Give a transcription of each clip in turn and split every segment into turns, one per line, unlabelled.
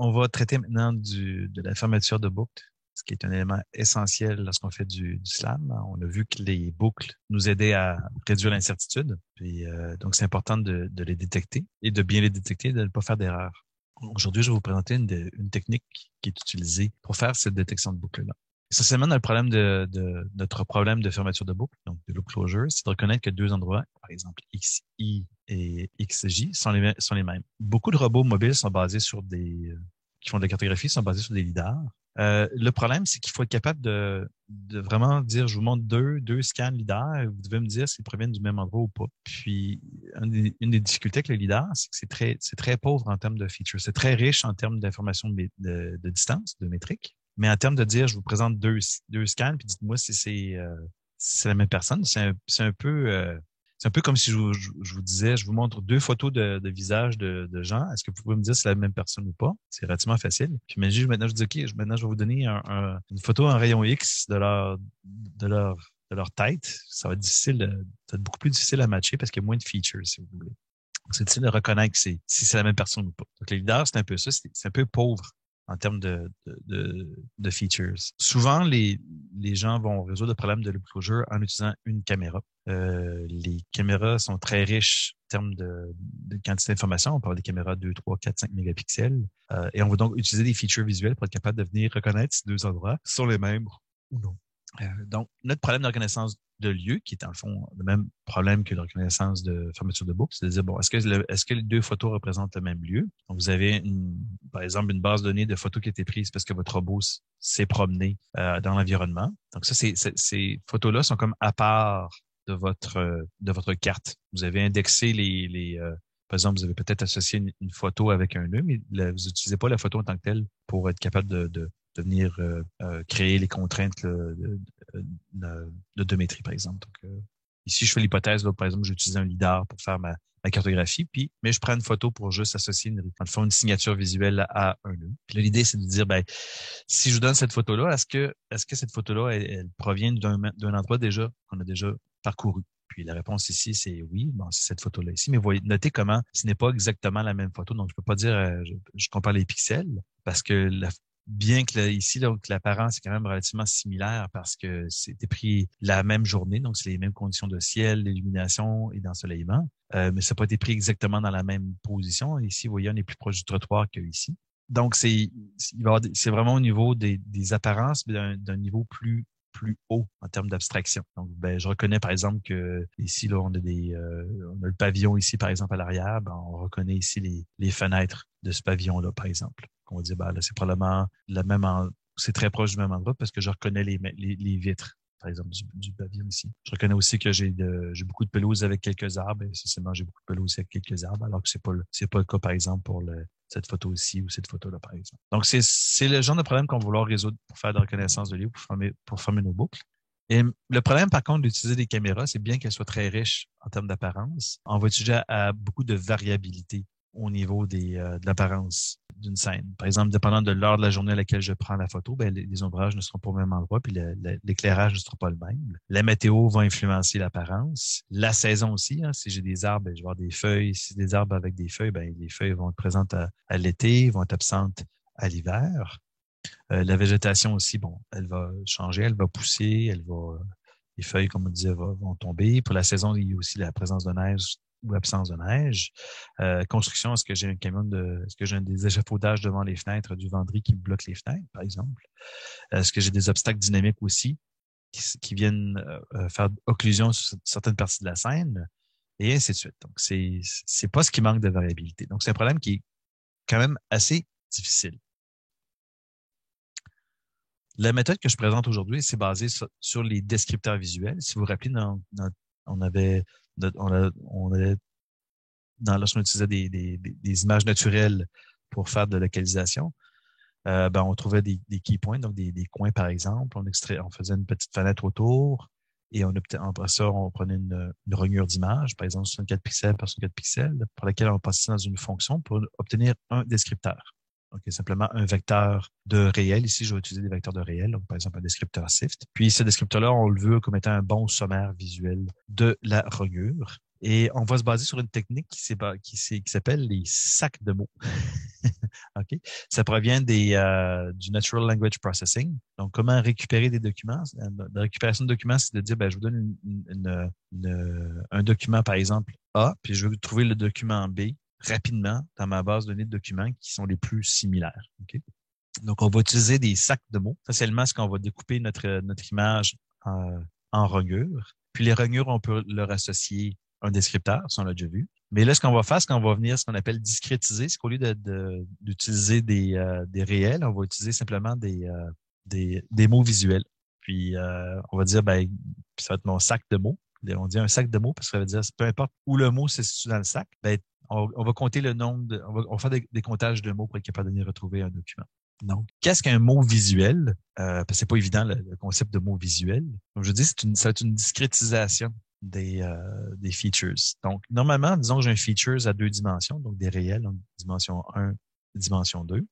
On va traiter maintenant de la fermeture de boucle, ce qui est un élément essentiel lorsqu'on fait du slam. On a vu que les boucles nous aidaient à réduire l'incertitude. Puis, donc, c'est important de les détecter et de bien les détecter et de ne pas faire d'erreur. Aujourd'hui, je vais vous présenter une technique qui est utilisée pour faire cette détection de boucle-là. Essentiellement, dans le problème notre problème de fermeture de boucle, donc de loop closure, c'est de reconnaître que deux endroits, par exemple XI et XJ, sont les mêmes. Beaucoup de robots mobiles sont basés sur qui font de la cartographie, sont basés sur des lidars. Le problème, c'est qu'il faut être capable de vraiment dire, je vous montre deux scans lidar, et vous devez me dire s'ils proviennent du même endroit ou pas. Puis, une des difficultés avec le lidar, c'est que c'est très pauvre en termes de features. C'est très riche en termes d'informations de distance, de métrique. Mais en termes de dire, je vous présente deux scans, puis dites-moi si c'est la même personne, c'est un peu comme si je vous disais, je vous montre deux photos de visage de gens. Est-ce que vous pouvez me dire si c'est la même personne ou pas? C'est relativement facile. Puis maintenant, je dis, OK, maintenant, je vais vous donner une photo en rayon X de leur tête. Ça va être beaucoup plus difficile à matcher parce qu'il y a moins de features, si vous voulez. C'est difficile de reconnaître si c'est la même personne ou pas. Donc, les leaders, c'est un peu ça. C'est un peu pauvre en termes de features. Souvent, les gens vont résoudre le problème de loop closure en utilisant une caméra. Les caméras sont très riches en termes de quantité d'informations. On parle des caméras 2, 3, 4, 5 mégapixels. Et on va donc utiliser des features visuelles pour être capable de venir reconnaître si deux endroits sont les mêmes ou non. Donc, notre problème de reconnaissance de lieu, qui est en fond le même problème que la reconnaissance de fermeture de boucle, c'est de dire, bon, est-ce que les deux photos représentent le même lieu? Donc, vous avez, par exemple, une base de données de photos qui a été prise parce que votre robot s'est promené dans l'environnement. Donc, ces photos-là sont comme à part de votre carte. Vous avez indexé par exemple, vous avez peut-être associé une photo avec un nœud, mais vous n'utilisez pas la photo en tant que telle pour être capable de venir créer les contraintes de Dométrie, par exemple. Donc, ici, je fais l'hypothèse, là, par exemple, j'utilise un lidar pour faire ma cartographie, mais je prends une photo pour juste associer une signature visuelle à un nœud. Puis là, l'idée, c'est de dire, si je vous donne cette photo-là, est-ce que cette photo-là, elle provient d'un endroit qu'on a déjà parcouru? Puis la réponse ici, c'est oui, bon, c'est cette photo-là ici. Mais voyez, notez comment ce n'est pas exactement la même photo. Donc, je peux pas dire, je compare les pixels parce que bien que ici, donc, l'apparence est quand même relativement similaire parce que c'était pris la même journée, donc c'est les mêmes conditions de ciel, d'illumination et d'ensoleillement, mais ça n'a pas été pris exactement dans la même position. Ici, vous voyez, on est plus proche du trottoir qu'ici. Donc, c'est vraiment au niveau des apparences, mais d'un niveau plus haut en termes d'abstraction. Donc, je reconnais par exemple que ici, là, on a le pavillon ici, par exemple, à l'arrière. On reconnaît ici les fenêtres de ce pavillon-là, par exemple. On va dire, là, c'est probablement c'est très proche du même endroit parce que je reconnais les vitres, par exemple, du pavillon ici. Je reconnais aussi que j'ai beaucoup de pelouse avec quelques arbres. Et essentiellement, j'ai beaucoup de pelouse avec quelques arbres, alors que c'est pas le cas, par exemple, pour cette photo ici ou cette photo-là, par exemple. Donc, c'est le genre de problème qu'on va vouloir résoudre pour faire de la reconnaissance de lieu, pour former nos boucles. Et le problème, par contre, d'utiliser des caméras, c'est bien qu'elles soient très riches en termes d'apparence. On va utiliser à beaucoup de variabilité au niveau de l'apparence d'une scène. Par exemple, dépendant de l'heure de la journée à laquelle je prends la photo, les ombrages ne seront pas au même endroit, puis l'éclairage ne sera pas le même. La météo va influencer l'apparence. La saison aussi, hein, si j'ai des arbres, je vais avoir des feuilles. Si j'ai des arbres avec des feuilles, les feuilles vont être présentes à l'été, vont être absentes à l'hiver. La végétation aussi, elle va changer, elle va pousser, les feuilles, comme on disait, vont tomber. Pour la saison, il y a aussi la présence de neige ou l'absence de neige. Construction, est-ce que j'ai est-ce que j'ai des échafaudages devant les fenêtres, du ventri qui bloque les fenêtres, par exemple? Est-ce que j'ai des obstacles dynamiques aussi qui viennent faire occlusion sur certaines parties de la scène? Et ainsi de suite. Donc, c'est pas ce qui manque de variabilité. Donc, c'est un problème qui est quand même assez difficile. La méthode que je présente aujourd'hui, c'est basée sur les descripteurs visuels. Si vous vous rappelez, lorsqu'on utilisait des images naturelles pour faire de la localisation, on trouvait des key points, donc des coins par exemple. On faisait une petite fenêtre autour et après ça, on prenait une rognure d'image, par exemple 64 pixels par 64 pixels, pour laquelle on passait dans une fonction pour obtenir un descripteur. Donc, simplement un vecteur de réel. Ici, je vais utiliser des vecteurs de réel, donc par exemple un descripteur SIFT. Puis, ce descripteur-là, on le veut comme étant un bon sommaire visuel de la rognure. Et on va se baser sur une technique qui s'appelle les sacs de mots. OK? Ça provient du Natural Language Processing. Donc, comment récupérer des documents? La récupération de documents, c'est de dire, ben, je vous donne un document, par exemple, A, puis je veux trouver le document B rapidement dans ma base de données de documents qui sont les plus similaires. OK? Donc, on va utiliser des sacs de mots. Essentiellement, ce qu'on va découper notre image en rognures. Puis les rognures, on peut leur associer un descripteur, ça on l'a déjà vu. Mais là, ce qu'on va faire, c'est qu'on va venir ce qu'on appelle discrétiser, c'est qu'au lieu d'utiliser des réels, on va utiliser simplement des mots visuels. Puis on va dire, ben, ça va être mon sac de mots. On dit un sac de mots parce que ça veut dire, peu importe où le mot se situe dans le sac, ben, on va compter le nombre on va faire des comptages de mots pour être capable de venir retrouver un document. Donc, qu'est-ce qu'un mot visuel? Parce que c'est pas évident le concept de mot visuel. Comme je dis, ça va être une discrétisation des features. Donc, normalement, disons que j'ai un features à 2 dimensions, donc des réels, donc dimension 1, dimension 2.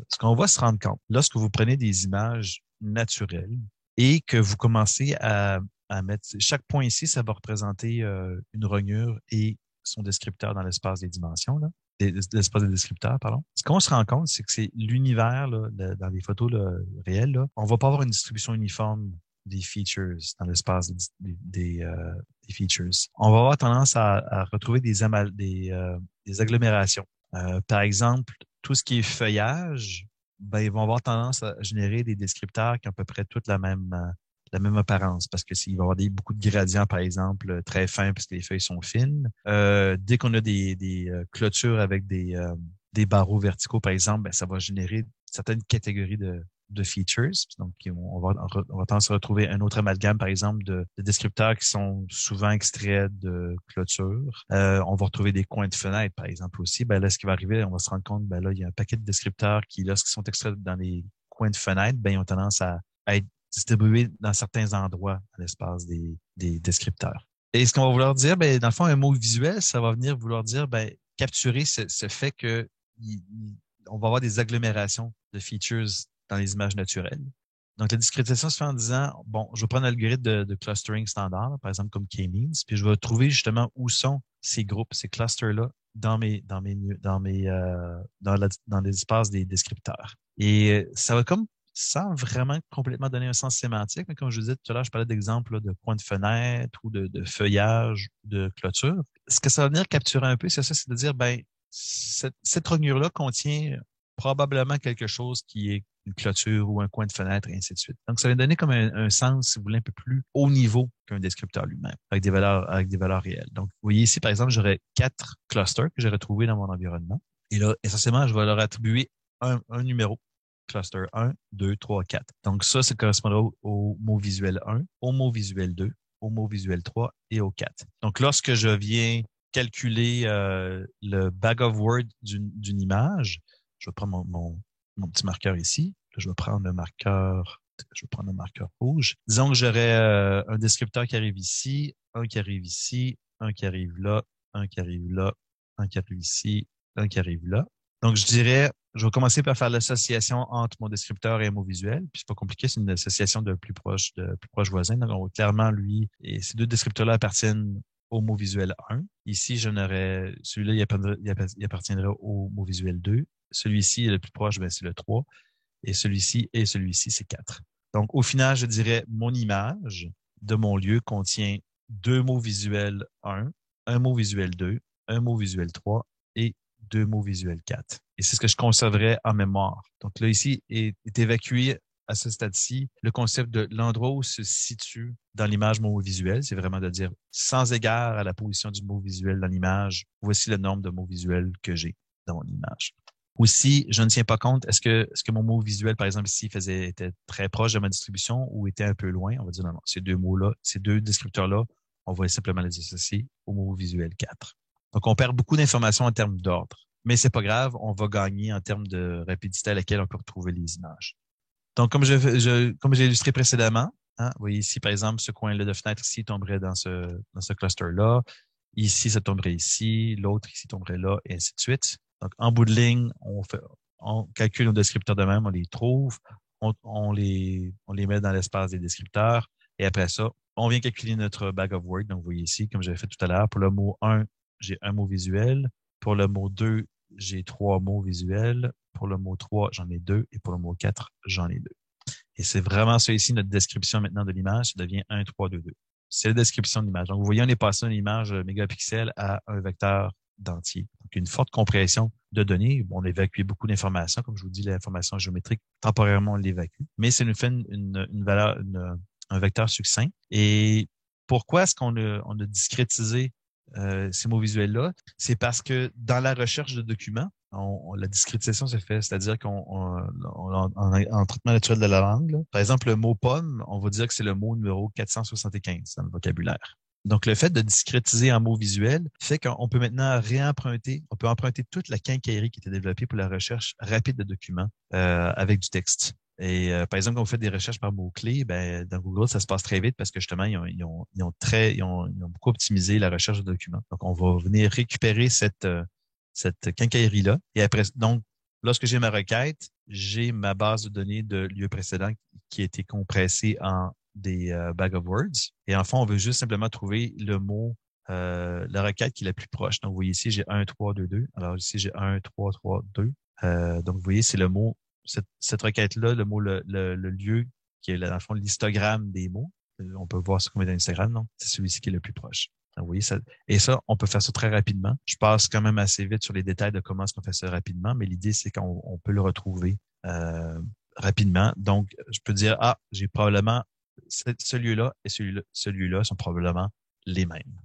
Ce qu'on va se rendre compte, lorsque vous prenez des images naturelles et que vous commencez à mettre chaque point ici, ça va représenter une rognure et son descripteur dans l'espace des dimensions, là. L'espace des descripteurs, pardon. Ce qu'on se rend compte, c'est que c'est l'univers là, dans les photos là, réelles. Là, on va pas avoir une distribution uniforme des features dans l'espace des features. On va avoir tendance à retrouver des agglomérations. Par exemple, tout ce qui est feuillage, ben, ils vont avoir tendance à générer des descripteurs qui ont à peu près toute la même apparence parce que s'il va y avoir beaucoup de gradients, par exemple, très fins parce que les feuilles sont fines. Dès qu'on a des clôtures avec des barreaux verticaux, par exemple, ben, ça va générer certaines catégories de features. Donc, on va tendance à se retrouver un autre amalgame, par exemple, de descripteurs qui sont souvent extraits de clôtures. On va retrouver des coins de fenêtres, par exemple, aussi. Ben, là, ce qui va arriver, on va se rendre compte, ben là, il y a un paquet de descripteurs qui, lorsqu'ils sont extraits dans les coins de fenêtres, ben, ils ont tendance à être distribués dans certains endroits à l'espace des descripteurs. Et ce qu'on va vouloir dire, ben, dans le fond, un mot visuel, ça va venir vouloir dire, ben, capturer ce fait que on va avoir des agglomérations de features dans les images naturelles. Donc, la discrétisation se fait en disant, bon, je vais prendre un algorithme de clustering standard, par exemple comme K-means, puis je vais trouver justement où sont ces groupes, ces clusters-là dans l'espace des descripteurs. Et ça va comme sans vraiment complètement donner un sens sémantique, mais comme je vous disais tout à l'heure, je parlais d'exemples de points de fenêtre ou de feuillage, de clôture. Ce que ça va venir capturer un peu, c'est ça, c'est de dire, ben, cette rognure-là contient probablement quelque chose qui est une clôture ou un coin de fenêtre, et ainsi de suite. Donc, ça va donner comme un sens, si vous voulez, un peu plus haut niveau qu'un descripteur lui-même, avec des valeurs réelles. Donc, vous voyez ici, par exemple, j'aurais 4 clusters que j'ai retrouvés dans mon environnement. Et là, essentiellement, je vais leur attribuer un numéro. Cluster 1, 2, 3, 4. Donc ça correspondra au mot visuel 1, au mot visuel 2, au mot visuel 3 et au 4. Donc lorsque je viens calculer le bag of word d'une image, je vais prendre mon petit marqueur ici. Là, je vais prendre un marqueur rouge. Disons que j'aurais un descripteur qui arrive ici, un qui arrive ici, un qui arrive là, un qui arrive là, un qui arrive ici, un qui arrive là. Donc, je dirais, je vais commencer par faire l'association entre mon descripteur et un mot visuel. Puis c'est pas compliqué, c'est une association de plus proche voisin. Donc, clairement, lui et ces 2 descripteurs-là appartiennent au mot visuel 1. Ici, celui-là, il appartiendrait au mot visuel 2. Celui-ci est le plus proche, ben, c'est le 3. Et celui-ci, c'est 4. Donc, au final, je dirais, mon image de mon lieu contient 2 mots visuels 1, un mot visuel 2, un mot visuel 3 et 2 mots visuels 4. Et c'est ce que je conserverais en mémoire. Donc là, ici, est évacué à ce stade-ci le concept de l'endroit où se situe dans l'image mon mot visuel. C'est vraiment de dire, sans égard à la position du mot visuel dans l'image, voici le nombre de mots visuels que j'ai dans mon image. Aussi, je ne tiens pas compte, est-ce que mon mot visuel, par exemple, ici, était très proche de ma distribution ou était un peu loin? On va dire non, ces 2 mots-là, ces 2 descripteurs-là, on va simplement les associer au mot visuel 4. Donc, on perd beaucoup d'informations en termes d'ordre. Mais c'est pas grave, on va gagner en termes de rapidité à laquelle on peut retrouver les images. Donc, comme j'ai illustré précédemment, hein, vous voyez ici, par exemple, ce coin-là de fenêtre ici tomberait dans ce cluster-là. Ici, ça tomberait ici. L'autre ici tomberait là, et ainsi de suite. Donc, en bout de ligne, on calcule nos descripteurs de même, on les trouve, on les met dans l'espace des descripteurs. Et après ça, On vient calculer notre bag of words. Donc, vous voyez ici, comme j'avais fait tout à l'heure, pour le mot 1, j'ai un mot visuel. Pour le mot 2, j'ai 3 mots visuels. Pour le mot 3, j'en ai 2. Et pour le mot 4, j'en ai 2. Et c'est vraiment ça ici, notre description maintenant de l'image. Ça devient 1, 3, 2, 2. C'est la description de l'image. Donc, vous voyez, on est passé d'une image mégapixel à un vecteur d'entier. Donc, une forte compression de données. Bon, on évacue beaucoup d'informations. Comme je vous dis, l'information géométrique, temporairement, on l'évacue. Mais ça nous fait une valeur, un vecteur succinct. Et pourquoi est-ce qu'on a discrétisé ces mots visuels-là? C'est parce que dans la recherche de documents, la discrétisation se fait, c'est-à-dire en traitement naturel de la langue, là, par exemple, le mot pomme, on va dire que c'est le mot numéro 475 dans le vocabulaire. Donc, le fait de discrétiser en mots visuels fait qu'on peut maintenant on peut emprunter toute la quincaillerie qui était développée pour la recherche rapide de documents avec du texte. Et par exemple, quand vous faites des recherches par mots-clés, ben, dans Google, ça se passe très vite parce que justement, ils ont beaucoup optimisé la recherche de documents. Donc, on va venir récupérer cette quincaillerie-là. Et après, donc, lorsque j'ai ma requête, j'ai ma base de données de lieux précédents qui a été compressée en des bag of words. Et en fond, on veut juste simplement trouver le mot, la requête qui est la plus proche. Donc, vous voyez ici, j'ai 1, 3, 2, 2. Alors ici, j'ai 1, 3, 3, 2. Donc, vous voyez, c'est le mot, cette requête-là, le mot, le lieu qui est, dans le fond, l'histogramme des mots. On peut voir ça comme dans Instagram, non? C'est celui-ci qui est le plus proche. Donc, vous voyez, et ça, on peut faire ça très rapidement. Je passe quand même assez vite sur les détails de comment est-ce qu'on fait ça rapidement, mais l'idée, c'est qu'on peut le retrouver rapidement. Donc, je peux dire, j'ai probablement ce lieu-là et celui-là sont probablement les mêmes.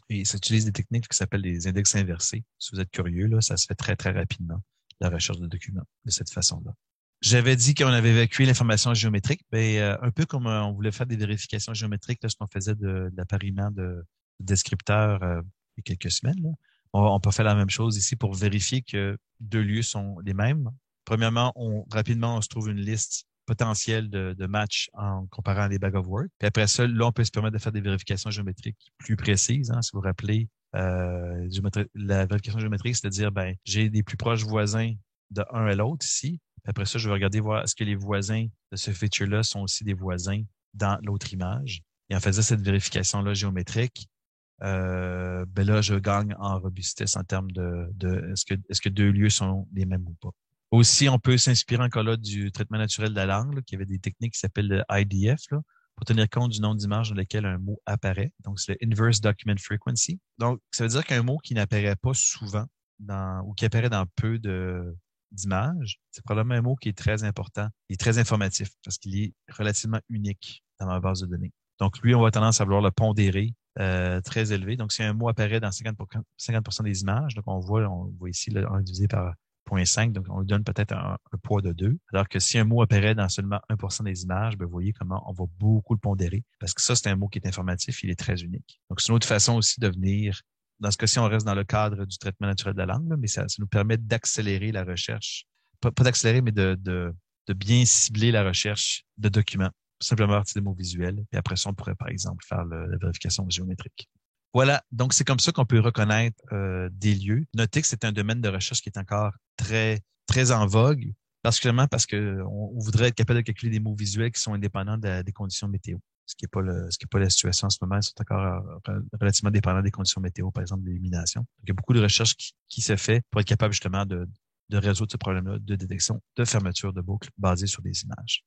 Et ça utilise des techniques qui s'appellent les index inversés. Si vous êtes curieux, là, ça se fait très, très rapidement, la recherche de documents de cette façon-là. J'avais dit qu'on avait évacué l'information géométrique, ben, un peu comme on voulait faire des vérifications géométriques lorsqu'on faisait de l'appariement de descripteurs il y a quelques semaines. Là. On peut faire la même chose ici pour vérifier que deux lieux sont les mêmes. Premièrement, rapidement, on se trouve une liste potentielle de matchs en comparant les bag of words. Puis après ça, là, on peut se permettre de faire des vérifications géométriques plus précises. Hein, si vous vous rappelez, la vérification géométrique, c'est-à-dire, ben, j'ai des plus proches voisins de un à l'autre ici. Puis après ça, je vais regarder voir est-ce que les voisins de ce feature-là sont aussi des voisins dans l'autre image. Et en faisant cette vérification-là géométrique, ben là, je gagne en robustesse en termes de est-ce que deux lieux sont les mêmes ou pas. Aussi, on peut s'inspirer encore là du traitement naturel de la langue, là, qui avait des techniques qui s'appellent le IDF, là, pour tenir compte du nombre d'images dans lesquelles un mot apparaît. Donc, c'est le Inverse Document Frequency. Donc, ça veut dire qu'un mot qui n'apparaît pas souvent ou qui apparaît dans peu d'images, c'est probablement un mot qui est très important et très informatif parce qu'il est relativement unique dans ma base de données. Donc, lui, on va tendance à vouloir le pondérer très élevé. Donc, si un mot apparaît dans 50% des images, donc on voit ici là, 1 divisé par 0.5, donc on lui donne peut-être un poids de 2. Alors que si un mot apparaît dans seulement 1% des images, ben, vous voyez comment on va beaucoup le pondérer. Parce que ça, c'est un mot qui est informatif, il est très unique. Donc, c'est une autre façon aussi de venir, dans ce cas-ci, on reste dans le cadre du traitement naturel de la langue, là, mais ça nous permet d'accélérer la recherche. Pas d'accélérer, mais de bien cibler la recherche de documents. Simplement à partir des mots visuels. Et après ça, on pourrait, par exemple, faire la vérification géométrique. Voilà. Donc, c'est comme ça qu'on peut reconnaître des lieux. Notez que c'est un domaine de recherche qui est encore très, très en vogue, particulièrement parce que on voudrait être capable de calculer des mots visuels qui sont indépendants des conditions météo. Ce qui est pas la situation en ce moment. Ils sont encore relativement dépendants des conditions météo, par exemple, de l'illumination. Donc, il y a beaucoup de recherches qui se fait pour être capable justement de résoudre ce problème-là de détection de fermeture de boucle basée sur des images.